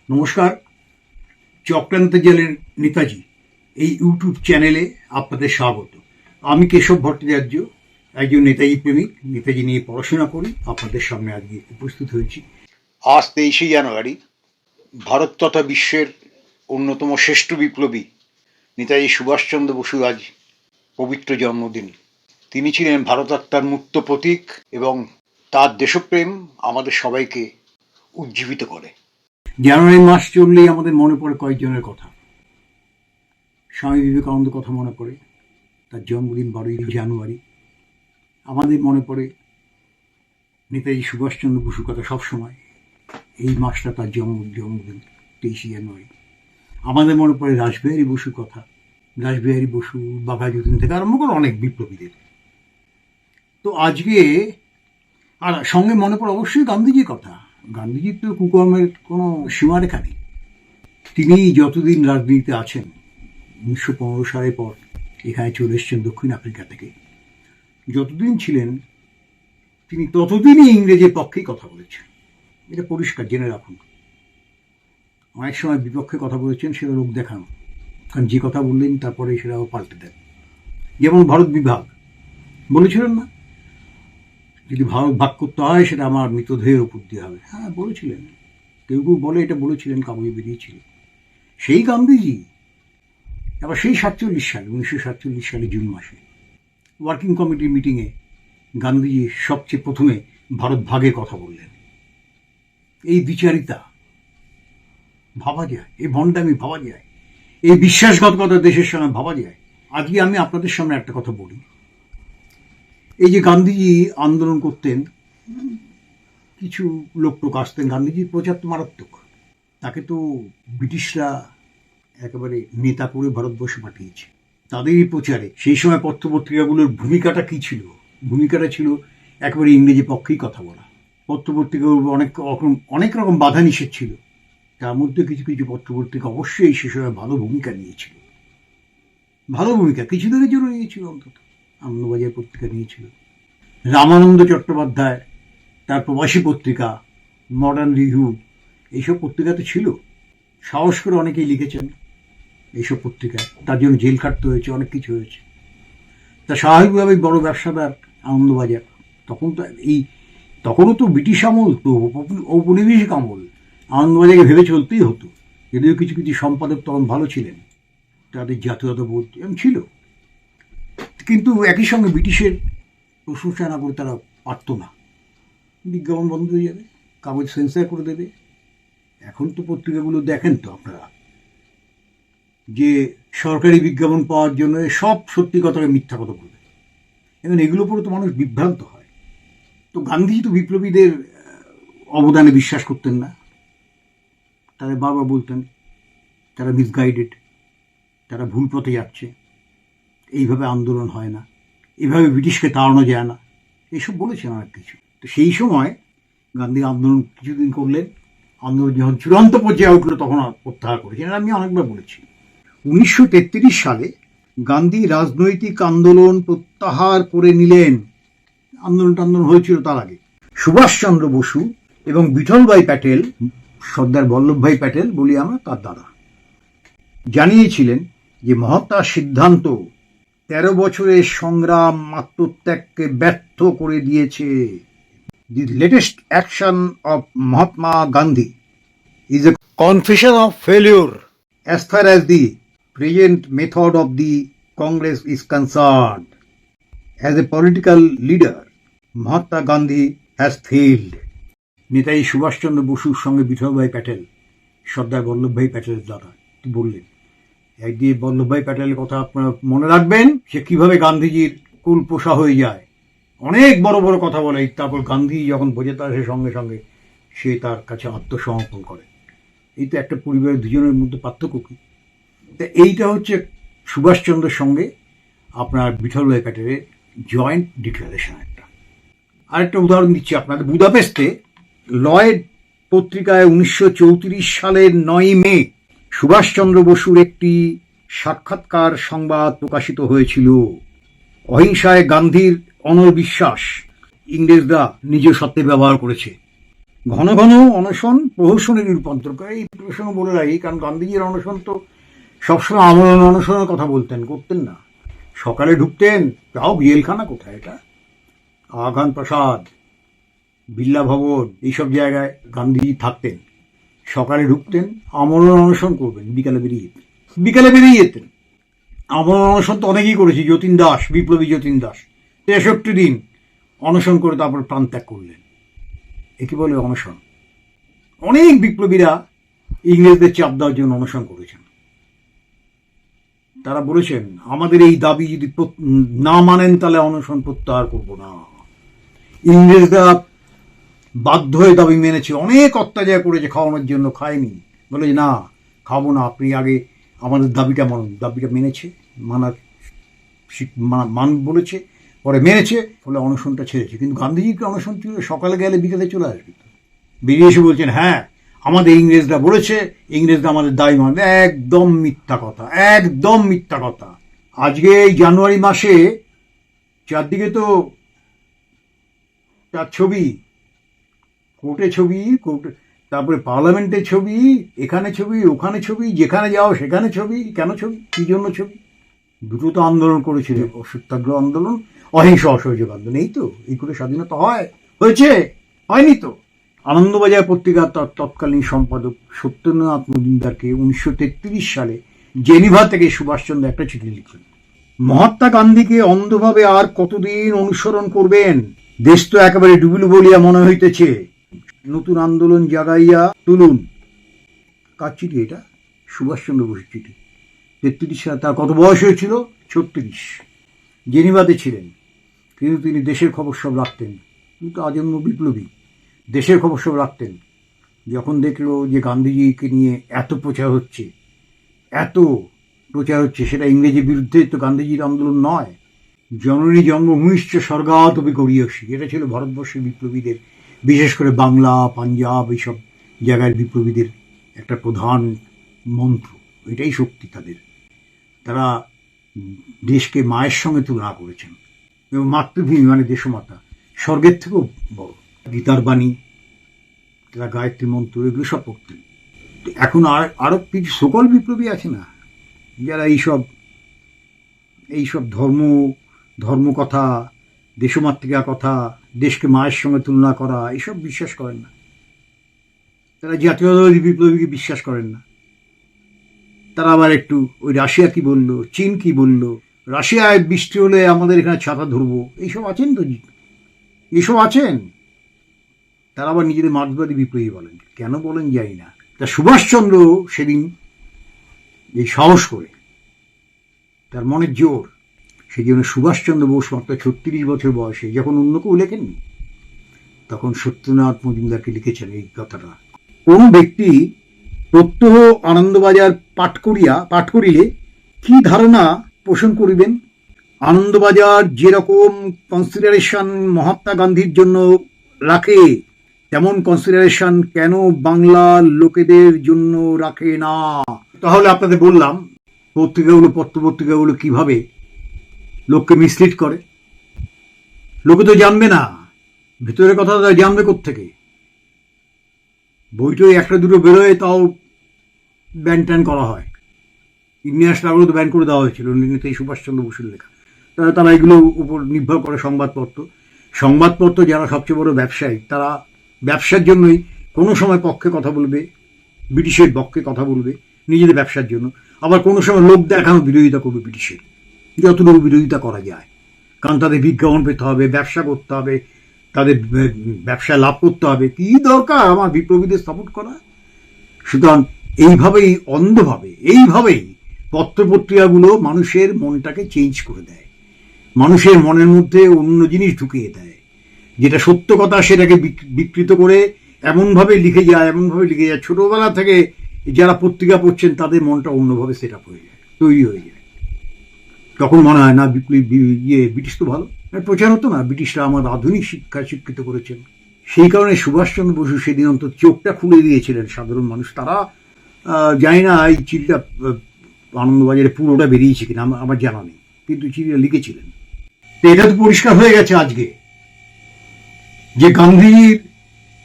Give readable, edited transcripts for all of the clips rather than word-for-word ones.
নমস্কার। চক্রান্ত জেলের নেতাজি এই ইউটিউব চ্যানেলে আপনাদের স্বাগত। আমি কেশব ভট্টাচার্য, একজন নেতাজি প্রেমিক, নেতাজি নিয়ে পড়াশোনা করি। আপনাদের সামনে আজকে উপস্থিত হয়েছি। আজ 23শে জানুয়ারি ভারত তথা বিশ্বের অন্যতম শ্রেষ্ঠ বিপ্লবী নেতাজি সুভাষচন্দ্র বসুর আজ পবিত্র জন্মদিন। তিনি ছিলেন ভারতাত্মার মূর্ত প্রতীক এবং তার দেশপ্রেম আমাদের সবাইকে উজ্জীবিত করে। জানুয়ারি মাস চললেই আমাদের মনে পড়ে কয়েকজনের কথা। স্বামী বিবেকানন্দ কথা মনে পড়ে, তার জন্মদিন 12ই জানুয়ারি। আমাদের মনে পড়ে নেতাজি সুভাষচন্দ্র বসুর কথা সবসময়, এই মাসটা তার জন্মদিন 23শে জানুয়ারি। আমাদের মনে পড়ে রাসবিহারী বসুর কথা, রাসবিহারী বসু, বাঘা যতীন থেকে আরম্ভ করে অনেক বিপ্লবীদের। তো আজকে আর সঙ্গে মনে পড়ে অবশ্যই গান্ধীজির কথা। গান্ধীজির তো কুকর্মের কোনো সীমারেখা নেই। তিনি যতদিন রাজনীতিতে আছেন, 1915 সালের পর এখানে চলে এসেছেন দক্ষিণ আফ্রিকা থেকে, যতদিন ছিলেন তিনি ততদিনই ইংরেজের পক্ষেই কথা বলেছেন। এটা পরিষ্কার, জেনে রাখুন। অনেক সময় বিপক্ষে কথা বলেছেন, সেটা লোক দেখানো, কারণ যে কথা বললেন তারপরে সেটাও পাল্টে দেন। যেমন ভারত বিভাগ বলেছিলেন না, যদি ভারত ভাগ করতে হয় সেটা আমার মৃতদেহের উপর দিয়ে হবে। হ্যাঁ, বলেছিলেন। কেউ কেউ বলে এটা বলেছিলেন, কাগজে বেরিয়েছিল। সেই গান্ধীজি আবার সেই 1947 সালে জুন মাসে ওয়ার্কিং কমিটির মিটিংয়ে গান্ধীজি সবচেয়ে প্রথমে ভারত ভাগের কথা বললেন। এই বিচারিতা ভাবা যায়, এই ভণ্ডামি ভাবা যায়, এই বিশ্বাসঘাতকতা দেশের সঙ্গে ভাবা যায়। আজকে আমি আপনাদের সামনে একটা কথা বলি। এই যে গান্ধীজি আন্দোলন করতেন, কিছু লোক প্রকাশতেন, গান্ধীজির প্রচার তো মারাত্মক। তাকে তো ব্রিটিশরা একেবারে নেতা করে ভারতবর্ষে পাঠিয়েছে। তাদেরই প্রচারে সেই সময় পত্রপত্রিকাগুলোর ভূমিকাটা কী ছিল? ভূমিকাটা ছিল একেবারে ইংরেজি পক্ষেই কথা বলা। পত্রপত্রিকাগুলো অনেক রকম বাধা নিষেধ ছিল। তার মধ্যে কিছু কিছু পত্রপত্রিকা অবশ্যই সে সময় ভালো ভূমিকা নিয়েছিল। ভালো ভূমিকা কিছু দিনের জন্য নিয়েছিল, অন্তত আনন্দবাজার পত্রিকা নিয়েছিল। রামানন্দ চট্টোপাধ্যায় তার প্রবাসী পত্রিকা, মডার্ন রিভিউ, এইসব পত্রিকা তো ছিল। সাহস করে অনেকেই লিখেছেন এইসব পত্রিকায়, তার জন্য জেল খাটতে হয়েছে, অনেক কিছু হয়েছে। তা স্বাভাবিকভাবেই বড় ব্যবসাদার আনন্দবাজার। তখনও তো ব্রিটিশ আমল, তো ঔপনিবেশিক আমল, আনন্দবাজারকে ভেবে চলতেই হতো। যদিও কিছু কিছু সম্পাদক তখন ভালো ছিলেন, তাদের জাতীয়তাবোধ এরকম ছিল, কিন্তু একই সঙ্গে ব্রিটিশের প্রশংসা না করে তারা পারত না। বিজ্ঞাপন বন্ধ হয়ে যাবে, কাগজ সেন্সার করে দেবে। এখন তো পত্রিকাগুলো দেখেন তো আপনারা, যে সরকারি বিজ্ঞাপন পাওয়ার জন্য সব সত্যি কথাকে মিথ্যা কথা বলবে। এবং এগুলোর উপরে তো মানুষ বিভ্রান্ত হয়। তো গান্ধীজি তো বিপ্লবীদের অবদানে বিশ্বাস করতেন না। তারা বারবার বলতেন তারা মিসগাইডেড, তারা ভুল পথে যাচ্ছে, এইভাবে আন্দোলন হয় না, এইভাবে ব্রিটিশকে তাড়ানো যায় না, এইসব বলেছেন অনেক কিছু। তো সেই সময় গান্ধী আন্দোলন কিছুদিন করলেন। আন্দোলন যখন চূড়ান্ত পর্যায়ে উঠলো তখন প্রত্যাহার করেছেন, আমি অনেকবার বলেছি। 1933 সালে গান্ধী রাজনৈতিক আন্দোলন প্রত্যাহার করে নিলেন। আন্দোলন হয়েছিল তার আগে। সুভাষচন্দ্র বসু এবং বিঠলভাই প্যাটেল, সর্দার বল্লভভাই প্যাটেল বলি আমরা, তার দাদা, জানিয়েছিলেন যে মহাত্মার সিদ্ধান্ত 13 বছরের সংগ্রাম আত্মত্যাগকে ব্যর্থ করে দিয়েছে। The latest action of Mahatma Gandhi is a confession of failure as far as the present method of the Congress is concerned. As a political leader, Mahatma Gandhi has failed. Netaji Subhash Chandra বসুর সঙ্গে বিঠলভাই প্যাটেল, সর্দার বল্লভভাই প্যাটেলের দাদা, বললেন। একদিকে বল্লভভাই প্যাটেলের কথা আপনারা মনে রাখবেন, সে কিভাবে গান্ধীজির কুল পোষা হয়ে যায়, অনেক বড় বড় কথা বলে। তারপর গান্ধী যখন বোঝে তার সঙ্গে সঙ্গে সে তার কাছে আত্মসমর্পণ করে। এই তো একটা পরিবারের দুজনের মধ্যে পার্থক্য কী? তা এইটা হচ্ছে সুভাষচন্দ্রের সঙ্গে আপনার বিঠলভাই প্যাটেলের জয়েন্ট ডিক্লারেশন। আরেকটা উদাহরণ দিচ্ছি আপনাদের। বুদাপেস্টে লয়েড পত্রিকায় 1934 সালের 9ই মে সুভাষচন্দ্র বসুর একটি সাক্ষাৎকার সংবাদ প্রকাশিত হয়েছিল। অহিংসায় গান্ধীর অনড় বিশ্বাস ইংরেজরা নিজ সত্ত্বে ব্যবহার করেছে। ঘন ঘন অনশন প্রহসনে রূপান্তর করে। এই প্রসঙ্গ বলে রাখি, কারণ গান্ধীজির অনশন তো সবসময় আমরণ অনশনের কথা করতেন না। সকালে ঢুকতেন, তাও জেলখানা কোথায়, এটা আগান প্রসাদ, বিড়লা ভবন, এইসব জায়গায় গান্ধীজি থাকতেন। সকালে ঢুকতেন, আমরণ অনশন করবেন, বিকালে বেরিয়ে যেতেন। আমরণ অনশন তো অনেকেই করেছি, যতীন দাস, বিপ্লবী যতীন দাস 63 দিন অনশন করে তারপর প্রাণ ত্যাগ করলেন। একে বলে অনশন। অনেক বিপ্লবীরা ইংরেজদের চাপ দেওয়ার জন্য অনশন করেছেন। তারা বলেছেন, আমাদের এই দাবি যদি না মানেন তাহলে অনশন প্রত্যাহার করব না। ইংরেজরা বাধ্য হয়ে দাবি মেনেছে, অনেক অত্যাচার করেছে, খাওয়ানোর জন্য খায়নি, বলে না খাবো না, আপনি আগে আমাদের দাবিটা মানুন। দাবিটা মেনেছে, মান বলেছে, পরে মেনেছে, ফলে অনশনটা ছেড়েছে। কিন্তু গান্ধীজিকে অনশন ছিল সকালে গেলে বিকেলে চলে আসবে। বেরিয়ে এসে বলছেন, হ্যাঁ আমাদের ইংরেজরা বলেছে, ইংরেজরা আমাদের দাবি মানবে। একদম মিথ্যা কথা, একদম মিথ্যা কথা। আজকে এই জানুয়ারি মাসে চারদিকে তো তার ছবি, কোর্টে ছবি, তারপরে পার্লামেন্টে ছবি, এখানে ছবি, ওখানে ছবি, যেখানে যাও সেখানে ছবি। কেন ছবি, কি জন্য ছবি? দুটো তো আন্দোলন করেছিল, সত্যাগ্রহ আন্দোলন, অহিংস অসহযোগ আন্দোলন। এই তো, এই করে স্বাধীনতা হয়েছে, হয়নি তো। আনন্দবাজার পত্রিকার তৎকালীন সম্পাদক সত্যেন্দ্রনাথ মজুমদারকে 1933 সালে জেনিভা থেকে সুভাষচন্দ্র একটা চিঠি লিখলেন। মহাত্মা গান্ধীকে অন্ধভাবে আর কতদিন অনুসরণ করবেন? দেশ তো একেবারে ডুবিল বলিয়া মনে হইতেছে, নতুন আন্দোলন জাগাইয়া তুলুন। কার চিঠি এটা? সুভাষচন্দ্র বসুর চিঠি। 33 সালে তার কত বয়স হয়েছিল? 36। জেনিভাতে ছিলেন, কিন্তু তিনি দেশের খবর সব রাখতেন। কিন্তু আজন্ম বিপ্লবী, দেশের খবর সব রাখতেন। যখন দেখলো যে গান্ধীজিকে নিয়ে এত প্রচার হচ্ছে, সেটা ইংরেজের বিরুদ্ধে, তো গান্ধীজির আন্দোলন নয়। জননী জন্মভূমিশ্চ স্বর্গাদপি গরীয়সী, এটা ছিল ভারতবর্ষের বিপ্লবীদের, বিশেষ করে বাংলা, পাঞ্জাব, এইসব জায়গার বিপ্লবীদের একটা প্রধান মন্ত্র। এটাই শক্তি তাদের। তারা দেশকে মায়ের সঙ্গে তুলনা করেছেন, এবং মাতৃভূমি মানে দেশমাতা স্বর্গের থেকেও বড়। গীতার বাণী, তারা গায়ত্রী মন্ত্র, এগুলো সব পড়তেন। এখন আরো কিছু সকল বিপ্লবী আছে না, যারা এইসব ধর্ম কথা, দেশমাতৃকা কথা, দেশকে মায়ের সঙ্গে তুলনা করা, এইসব বিশ্বাস করেন না। তারা জাতীয়তাবাদী বিপ্লবীকে বিশ্বাস করেন না। তারা আবার একটু ওই রাশিয়া কি বললো, চীন কি বললো, রাশিয়ায় বৃষ্টি হলে আমাদের এখানে ছাতা ধরবো, এইসব আছেন তো, এইসব আছেন। তারা আবার নিজেদের মার্ক্সবাদী বিপ্লবী বলেন, কেন বলেন জানি না। তা সুভাষচন্দ্র সেদিন এই সাহস করে, তার মনের জোর, সেই জন্য সুভাষচন্দ্র বোস মাত্র 36 বছর বয়সে, যখন অন্য কেউ লেখেননি, তখন সত্যেন্দ্রনাথ মজুমদারকে লিখেছেন এই কথাটা। কোন ব্যক্তি প্রত্যহ আনন্দবাজার পাঠ করিলে কি ধারণা পোষণ করিবেন? আনন্দবাজার যেরকম কনসিডারেশন মহাত্মা গান্ধীর জন্য রাখে, তেমন কনসিডারেশন কেন বাংলার লোকেদের জন্য রাখে না? তাহলে আপনাদের বললাম, পত্রপত্রিকাগুলো কিভাবে লোককে মিসলিড করে। লোকে তো জানবে না, ভেতরের কথা জানবে কোত্থেকে? বইটই একটা দুটো বেরোয়, তাও ব্যান ট্যান করা হয়। ইন্ডিয়ান স্টারগুলো তো ব্যান করে দেওয়া হয়েছিল, নেতাজি সুভাষচন্দ্র বসুর লেখা। তারা এগুলোর উপর নির্ভর করে সংবাদপত্র যারা সবচেয়ে বড় ব্যবসায়ী, তারা ব্যবসার জন্যই কোনো সময় পক্ষে কথা বলবে, ব্রিটিশের পক্ষে কথা বলবে নিজেদের ব্যবসার জন্য, আবার কোনো সময় লোক দেখানো বিরোধিতা করবে ব্রিটিশের, যতটুকু বিরোধিতা করা যায়। কারণ তাদের বিজ্ঞাপন পেতে হবে, ব্যবসা করতে হবে, তাদের ব্যবসায় লাভ করতে হবে। কি দরকার আমার বিপ্লবীদের সাপোর্ট করা? সুতরাং এইভাবেই পত্রপত্রিকাগুলো মানুষের মনটাকে চেঞ্জ করে দেয়, মানুষের মনের মধ্যে অন্য জিনিস ঢুকিয়ে দেয়। যেটা সত্য কথা সেটাকে বিকৃত করে এমনভাবে লিখে যায়। ছোটবেলা থেকে যারা পত্রিকা পড়ছেন তাদের মনটা অন্যভাবে সেট আপ হয়ে যায়, তৈরি হয়ে যায়। তখন মনে হয় না ব্রিটিশ তো ভালো, প্রচার হতো না, ব্রিটিশরা আমার আধুনিক শিক্ষায় শিক্ষিত করেছেন। সেই কারণে সুভাষচন্দ্র বসু সেদিন অন্তত চোখটা খুলে দিয়েছিলেন সাধারণ মানুষ। তারা জানি না এই চিঠিটা আনন্দবাজারে পুরোটা বেরিয়েছে কিনা, আমার জানা নেই, কিন্তু চিঠিটা লিখেছিলেন। তো এটা তো পরিষ্কার হয়ে গেছে আজকে যে গান্ধীজির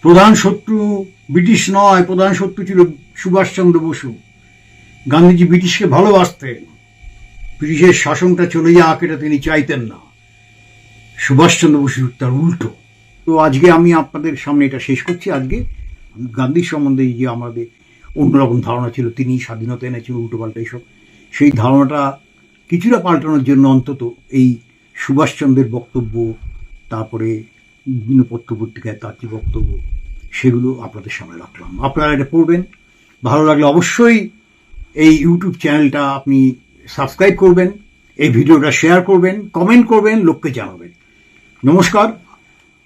প্রধান শত্রু ব্রিটিশ নয়, প্রধান শত্রু ছিল সুভাষচন্দ্র বসু। গান্ধীজি ব্রিটিশকে ভালোবাসতেন, ব্রিটিশের শাসনটা চলে যাক এটা তিনি চাইতেন না। সুভাষচন্দ্র বসু তার উল্টো। তো আজকে আমি আপনাদের সামনে এটা শেষ করছি। আজকে গান্ধীর সম্বন্ধে যে আমাদের অন্যরকম ধারণা ছিল, তিনি স্বাধীনতা এনেছেন উল্টোপাল্টা এইসব, সেই ধারণাটা কিছুটা পাল্টানোর জন্য অন্তত এই সুভাষচন্দ্রের বক্তব্য, তারপরে বিভিন্ন পত্রপত্রিকায় তার যে বক্তব্য, সেগুলো আপনাদের সামনে রাখলাম। আপনারা এটা পড়বেন, ভালো লাগলে অবশ্যই এই ইউটিউব চ্যানেলটা আপনি সাবস্ক্রাইব করবেন, এই ভিডিওটা শেয়ার করবেন, কমেন্ট করবেন, লোককে জানাবেন। নমস্কার,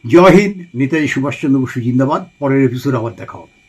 জয় হিন্দ, নেতাজি সুভাষচন্দ্র বসু জিন্দাবাদ। পরের এপিসোড আবার দেখা হবে।